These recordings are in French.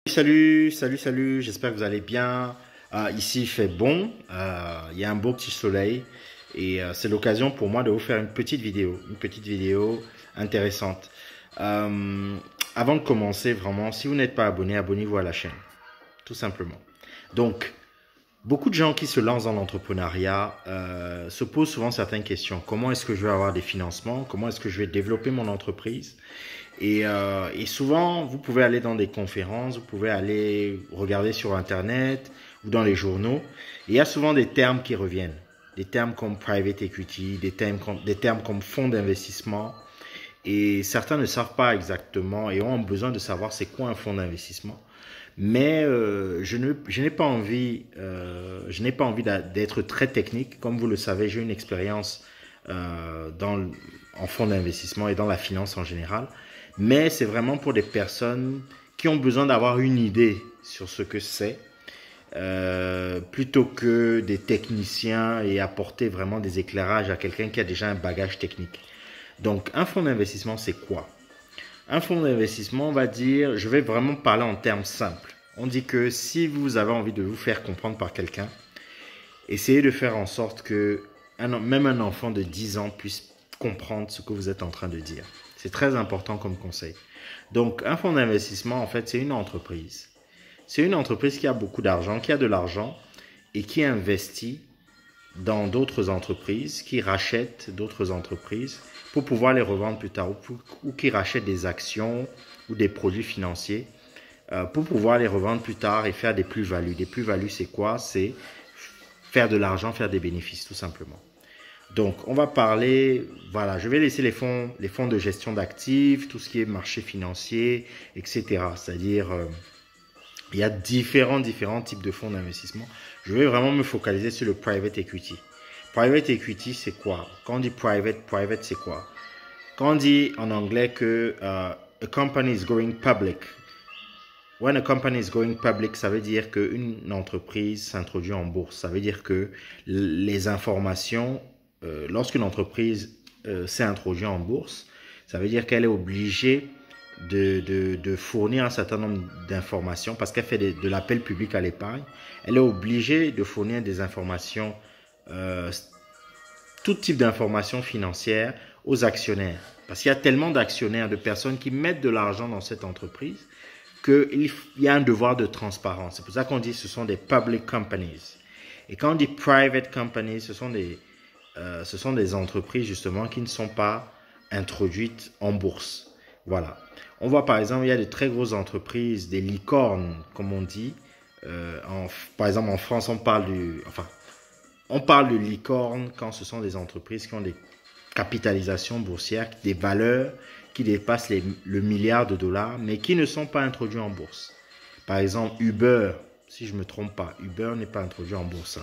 Salut, j'espère que vous allez bien. Ici, il fait bon, il y a un beau petit soleil et c'est l'occasion pour moi de vous faire une petite vidéo intéressante. Avant de commencer, vraiment, si vous n'êtes pas abonné, abonnez-vous à la chaîne, tout simplement. Donc, beaucoup de gens qui se lancent dans l'entrepreneuriat se posent souvent certaines questions. Comment est-ce que je vais avoir des financements? Comment est-ce que je vais développer mon entreprise? Et souvent, vous pouvez aller dans des conférences, vous pouvez aller regarder sur Internet ou dans les journaux. Et il y a souvent des termes qui reviennent. Des termes comme private equity, des termes comme fonds d'investissement. Et certains ne savent pas exactement et ont besoin de savoir c'est quoi un fonds d'investissement. Mais je n'ai pas envie, d'être très technique. Comme vous le savez, j'ai une expérience en fonds d'investissement et dans la finance en général. Mais c'est vraiment pour des personnes qui ont besoin d'avoir une idée sur ce que c'est, plutôt que des techniciens et apporter vraiment des éclairages à quelqu'un qui a déjà un bagage technique. Donc, un fonds d'investissement, c'est quoi? Un fonds d'investissement, on va dire, je vais vraiment parler en termes simples. On dit que si vous avez envie de vous faire comprendre par quelqu'un, essayez de faire en sorte que même un enfant de 10 ans puisse comprendre ce que vous êtes en train de dire. C'est très important comme conseil. Donc, un fonds d'investissement, en fait, c'est une entreprise. C'est une entreprise qui a beaucoup d'argent, qui a de l'argent et qui investit dans d'autres entreprises, qui rachète d'autres entreprises pour pouvoir les revendre plus tard ou qui rachète des actions ou des produits financiers pour pouvoir les revendre plus tard et faire des plus-values. Des plus-values, c'est quoi? C'est faire de l'argent, faire des bénéfices, tout simplement. Donc, on va parler, voilà, je vais laisser les fonds de gestion d'actifs, tout ce qui est marché financier, etc. C'est-à-dire, il y a différents types de fonds d'investissement. Je vais vraiment me focaliser sur le private equity. Private equity, c'est quoi? Quand on dit private, c'est quoi? Quand on dit en anglais que a company is going public. When a company is going public, ça veut dire qu'une entreprise s'introduit en bourse. Ça veut dire que les informations, lorsqu'une entreprise s'est introduite en bourse, ça veut dire qu'elle est obligée de fournir un certain nombre d'informations parce qu'elle fait de l'appel public à l'épargne. Elle est obligée de fournir des informations, tout type d'informations financières aux actionnaires. Parce qu'il y a tellement d'actionnaires, de personnes qui mettent de l'argent dans cette entreprise qu'il y a un devoir de transparence. C'est pour ça qu'on dit que ce sont des public companies. Et quand on dit private companies, ce sont des entreprises justement qui ne sont pas introduites en bourse. Voilà. On voit par exemple, il y a de très grosses entreprises, des licornes, comme on dit. Par exemple, en France, on parle de licorne quand ce sont des entreprises qui ont des capitalisations boursières, des valeurs qui dépassent le milliard de dollars, mais qui ne sont pas introduits en bourse. Par exemple, Uber, si je ne me trompe pas, Uber n'est pas introduit en bourse.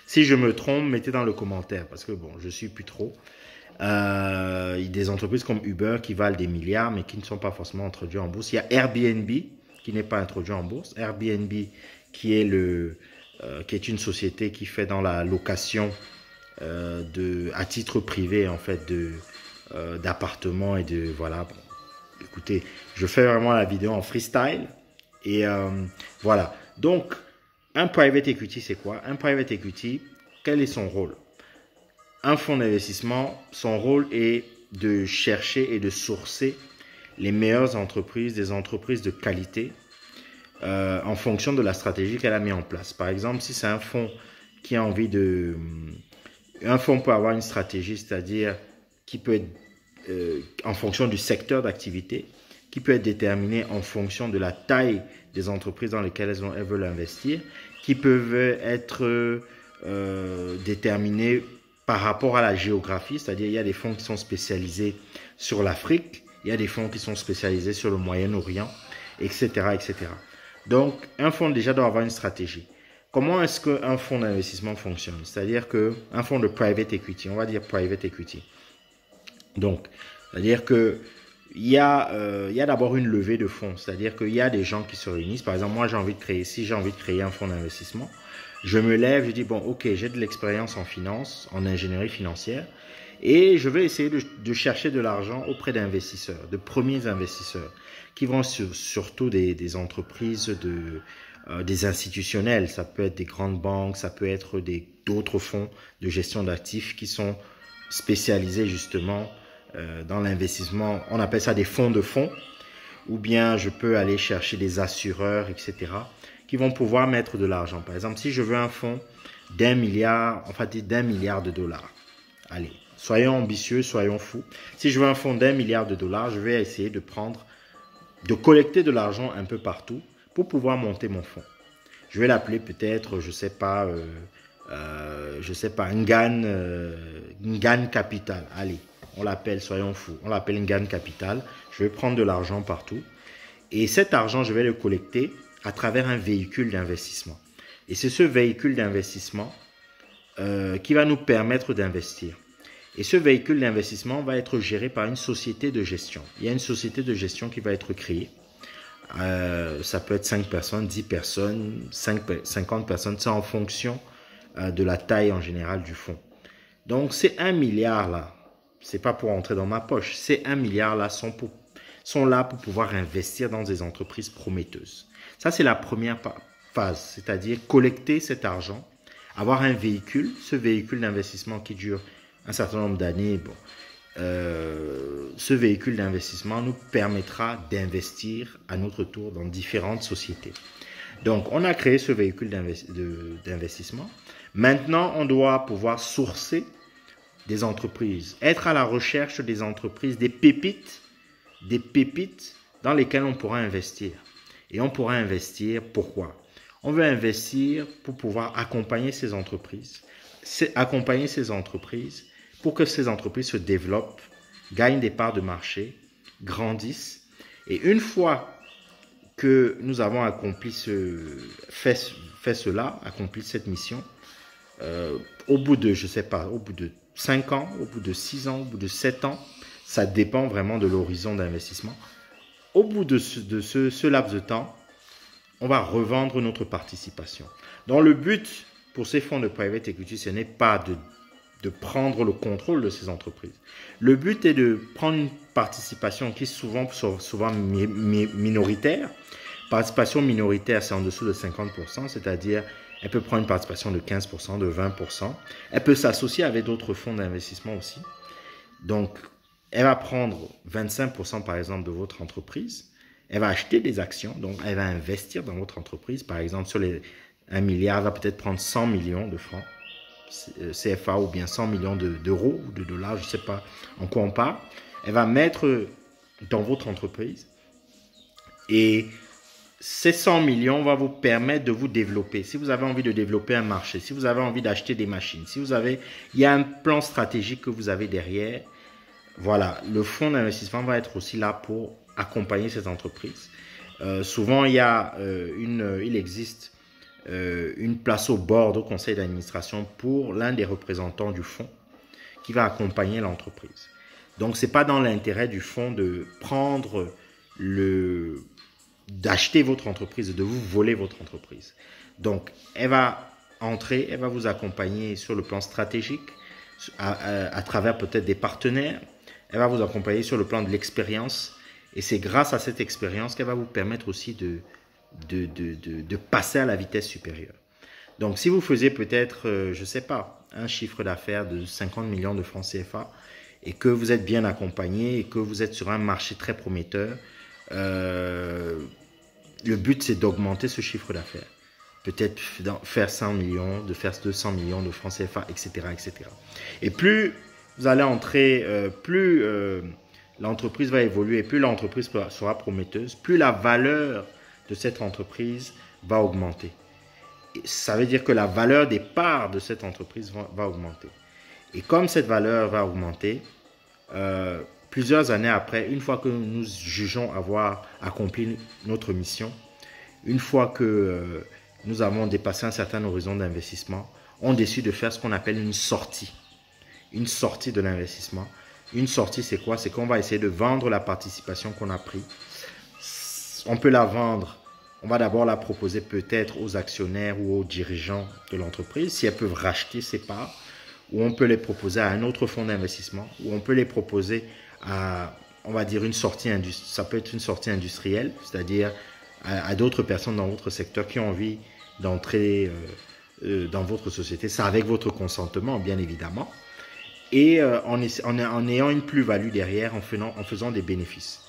Si je me trompe, mettez dans le commentaire, parce que bon, je ne suis plus trop. Il y a des entreprises comme Uber qui valent des milliards, mais qui ne sont pas forcément introduites en bourse. Il y a Airbnb, qui n'est pas introduit en bourse. Airbnb, qui est une société qui fait dans la location à titre privé, en fait, d'appartements et de voilà. Bon, écoutez, je fais vraiment la vidéo en freestyle et voilà. Donc, un private equity, c'est quoi? Un private equity, quel est son rôle? Un fonds d'investissement, son rôle est de chercher et de sourcer les meilleures entreprises, des entreprises de qualité en fonction de la stratégie qu'elle a mis en place. Par exemple, si c'est un fonds qui a envie de... Un fonds peut avoir une stratégie, c'est-à-dire qui peut être en fonction du secteur d'activité, qui peut être déterminé en fonction de la taille des entreprises dans lesquelles elles veulent investir, qui peuvent être déterminés par rapport à la géographie, c'est-à-dire il y a des fonds qui sont spécialisés sur l'Afrique, il y a des fonds qui sont spécialisés sur le Moyen-Orient, etc., etc. Donc, un fonds déjà doit avoir une stratégie. Comment est-ce qu'un fonds d'investissement fonctionne? C'est-à-dire qu'un fonds de private equity, on va dire private equity. Donc, c'est-à-dire qu'il y a d'abord une levée de fonds. C'est-à-dire qu'il y a des gens qui se réunissent. Par exemple, moi, si j'ai envie de créer un fonds d'investissement, je me lève, je dis, bon, ok, j'ai de l'expérience en finance, en ingénierie financière, et je vais essayer de chercher de l'argent auprès d'investisseurs, de premiers investisseurs. qui vont surtout des entreprises, des institutionnels. Ça peut être des grandes banques, ça peut être d'autres fonds de gestion d'actifs qui sont spécialisés justement dans l'investissement. On appelle ça des fonds de fonds. Ou bien je peux aller chercher des assureurs, etc., qui vont pouvoir mettre de l'argent. Par exemple, si je veux un fonds d'1 milliard, enfin d'1 milliard de dollars. Allez, soyons ambitieux, soyons fous. Si je veux un fonds d'1 milliard de dollars, je vais essayer de collecter de l'argent un peu partout pour pouvoir monter mon fonds. Je vais l'appeler peut-être, je sais pas, Ngan Capital. Allez, on l'appelle, soyons fous, on l'appelle Ngan Capital. Je vais prendre de l'argent partout. Et cet argent, je vais le collecter à travers un véhicule d'investissement. Et c'est ce véhicule d'investissement qui va nous permettre d'investir. Et ce véhicule d'investissement va être géré par une société de gestion. Il y a une société de gestion qui va être créée. Ça peut être 5 personnes, 10 personnes, 50 personnes. C'est en fonction de la taille en général du fonds. Donc, ces 1 milliard là, c'est pas pour entrer dans ma poche. Ces 1 milliard là sont là pour pouvoir investir dans des entreprises prometteuses. Ça, c'est la première phase, c'est-à-dire collecter cet argent, avoir un véhicule, ce véhicule d'investissement qui dure un certain nombre d'années. Bon, ce véhicule d'investissement nous permettra d'investir à notre tour dans différentes sociétés. Donc, on a créé ce véhicule d'investissement. Maintenant, on doit pouvoir sourcer des entreprises, être à la recherche des entreprises, des pépites dans lesquelles on pourra investir. Et on pourra investir, pourquoi? On veut investir pour pouvoir accompagner ces entreprises. Accompagner ces entreprises pour que ces entreprises se développent, gagnent des parts de marché, grandissent. Et une fois que nous avons accompli fait cela, accompli cette mission, au bout de, je sais pas, au bout de 5 ans, au bout de 6 ans, au bout de 7 ans, ça dépend vraiment de l'horizon d'investissement. Au bout de ce laps de temps, on va revendre notre participation. Donc le but pour ces fonds de private equity, ce n'est pas de prendre le contrôle de ces entreprises. Le but est de prendre une participation qui est souvent minoritaire. Participation minoritaire, c'est en dessous de 50%, c'est-à-dire elle peut prendre une participation de 15%, de 20%. Elle peut s'associer avec d'autres fonds d'investissement aussi. Donc, elle va prendre 25% par exemple de votre entreprise. Elle va acheter des actions, donc elle va investir dans votre entreprise. Par exemple, sur les 1 milliard, elle va peut-être prendre 100 millions de francs CFA ou bien 100 millions d'euros ou de dollars, je ne sais pas en quoi on parle. Elle va mettre dans votre entreprise et ces 100 millions vont vous permettre de vous développer. Si vous avez envie de développer un marché, si vous avez envie d'acheter des machines, il y a un plan stratégique que vous avez derrière. Voilà, le fonds d'investissement va être aussi là pour accompagner ces entreprises. Souvent, il existe une place au board, au conseil d'administration pour l'un des représentants du fonds qui va accompagner l'entreprise. Donc, ce n'est pas dans l'intérêt du fonds de d'acheter votre entreprise, de vous voler votre entreprise. Donc, elle va entrer, elle va vous accompagner sur le plan stratégique, à travers peut-être des partenaires. Elle va vous accompagner sur le plan de l'expérience. Et c'est grâce à cette expérience qu'elle va vous permettre aussi de passer à la vitesse supérieure. Donc, si vous faisiez peut-être, je ne sais pas, un chiffre d'affaires de 50 millions de francs CFA et que vous êtes bien accompagné et que vous êtes sur un marché très prometteur, le but, c'est d'augmenter ce chiffre d'affaires. Peut-être faire 100 millions, de faire 200 millions de francs CFA, etc., etc. Et plus vous allez entrer, plus l'entreprise va évoluer, plus l'entreprise sera prometteuse, plus la valeur de cette entreprise va augmenter. Et ça veut dire que la valeur des parts de cette entreprise va augmenter. Et comme cette valeur va augmenter, plusieurs années après, une fois que nous jugeons avoir accompli notre mission, une fois que nous avons dépassé un certain horizon d'investissement, on décide de faire ce qu'on appelle une sortie. Une sortie de l'investissement. Une sortie, c'est quoi? C'est qu'on va essayer de vendre la participation qu'on a prise. On peut la vendre. On va d'abord la proposer peut-être aux actionnaires ou aux dirigeants de l'entreprise, si elles peuvent racheter ces parts, ou on peut les proposer à un autre fonds d'investissement, ou on peut les proposer à on va dire, ça peut être une sortie industrielle, c'est-à-dire à d'autres personnes dans votre secteur qui ont envie d'entrer dans votre société. C'est avec votre consentement, bien évidemment. Et en ayant une plus-value derrière, en faisant des bénéfices.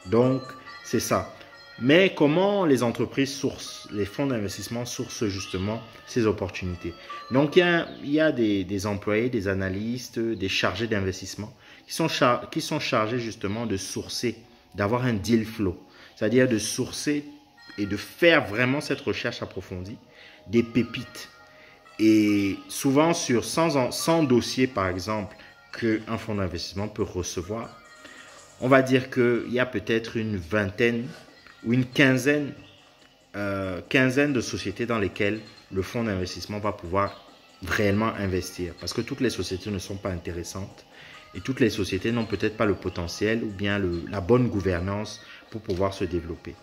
Donc, c'est ça. Mais comment les entreprises sourcent, les fonds d'investissement sourcent justement ces opportunités? Donc, il y a des employés, des analystes, des chargés d'investissement qui sont chargés justement de sourcer, d'avoir un deal flow, c'est-à-dire de sourcer et de faire vraiment cette recherche approfondie des pépites. Et souvent sur 100 dossiers, par exemple, qu'un fonds d'investissement peut recevoir, on va dire qu'il y a peut-être une vingtaine ou une quinzaine de sociétés dans lesquelles le fonds d'investissement va pouvoir réellement investir. Parce que toutes les sociétés ne sont pas intéressantes et toutes les sociétés n'ont peut-être pas le potentiel ou bien la bonne gouvernance pour pouvoir se développer.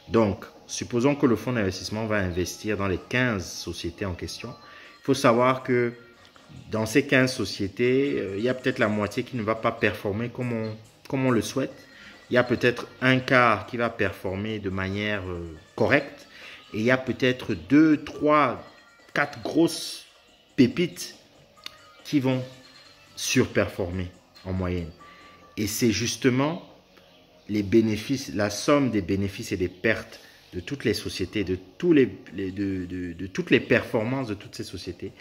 Donc, supposons que le fonds d'investissement va investir dans les 15 sociétés en question. Il faut savoir que dans ces 15 sociétés, il y a peut-être la moitié qui ne va pas performer comme on le souhaite. Il y a peut-être un quart qui va performer de manière correcte. Et il y a peut-être 2, 3, 4 grosses pépites qui vont surperformer en moyenne. Et c'est justement les bénéfices, la somme des bénéfices et des pertes de toutes les sociétés, de toutes les performances de toutes ces sociétés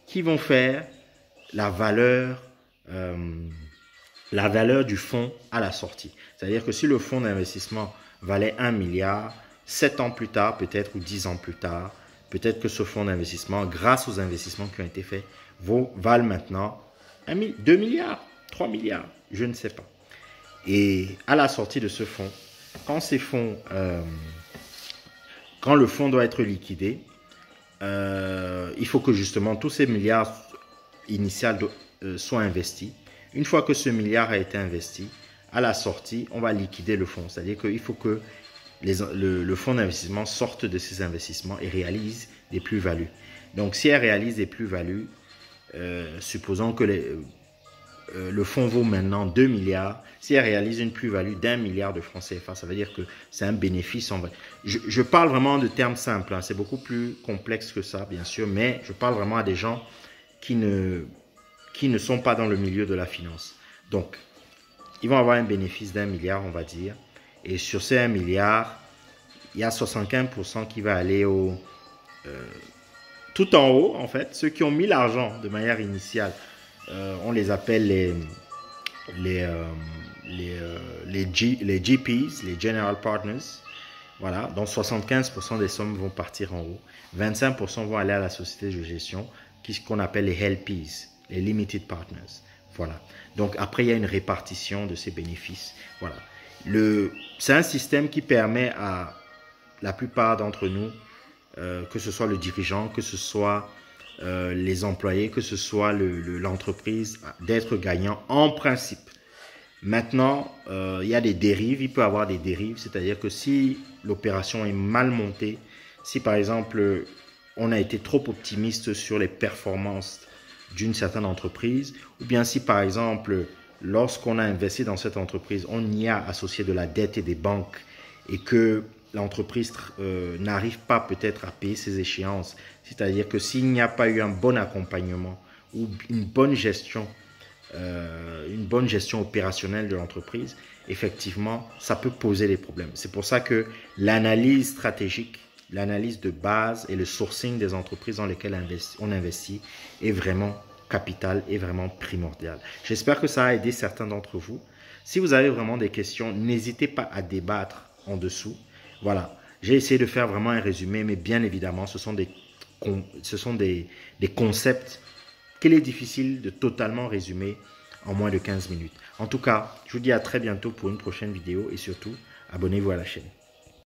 qui vont faire la valeur du fonds à la sortie. C'est-à-dire que si le fonds d'investissement valait 1 milliard, 7 ans plus tard, peut-être, ou 10 ans plus tard, peut-être que ce fonds d'investissement, grâce aux investissements qui ont été faits, valent maintenant 2 milliards, 3 milliards, je ne sais pas. Et à la sortie de ce fonds, quand le fonds doit être liquidé, il faut que justement tous ces milliards initiaux soient investis. Une fois que ce milliard a été investi, à la sortie, on va liquider le fonds. C'est-à-dire qu'il faut que le fonds d'investissement sorte de ses investissements et réalise des plus-values. Donc, si elle réalise des plus-values, supposons que le fonds vaut maintenant 2 milliards. Si elle réalise une plus-value d'1 milliard de francs CFA, ça veut dire que c'est un bénéfice. Je parle vraiment de termes simples. C'est beaucoup plus complexe que ça, bien sûr, mais je parle vraiment à des gens qui ne sont pas dans le milieu de la finance. Donc, ils vont avoir un bénéfice d'1 milliard, on va dire. Et sur ces 1 milliard, il y a 75% qui va aller tout en haut, en fait. Ceux qui ont mis l'argent de manière initiale, on les appelle les GPs, les General Partners. Voilà, donc 75% des sommes vont partir en haut. 25% vont aller à la société de gestion, qu'on appelle les LPs, les Limited Partners. Voilà. Donc après, il y a une répartition de ces bénéfices. Voilà. C'est un système qui permet à la plupart d'entre nous, que ce soit le dirigeant, que ce soit les employés, que ce soit l'entreprise, d'être gagnant en principe. Maintenant, il y a des dérives, il peut y avoir des dérives, c'est-à-dire que si l'opération est mal montée, si par exemple on a été trop optimiste sur les performances d'une certaine entreprise, ou bien si par exemple lorsqu'on a investi dans cette entreprise, on y a associé de la dette et des banques et que l'entreprise n'arrive pas peut-être à payer ses échéances, c'est-à-dire que s'il n'y a pas eu un bon accompagnement ou une bonne gestion opérationnelle de l'entreprise, effectivement, ça peut poser des problèmes. C'est pour ça que l'analyse stratégique, l'analyse de base et le sourcing des entreprises dans lesquelles on investit est vraiment capital et vraiment primordial. J'espère que ça a aidé certains d'entre vous. Si vous avez vraiment des questions, n'hésitez pas à débattre en dessous. Voilà, j'ai essayé de faire vraiment un résumé, mais bien évidemment, ce sont des concepts qu'il est difficile de totalement résumer en moins de 15 minutes. En tout cas, je vous dis à très bientôt pour une prochaine vidéo et surtout, abonnez-vous à la chaîne.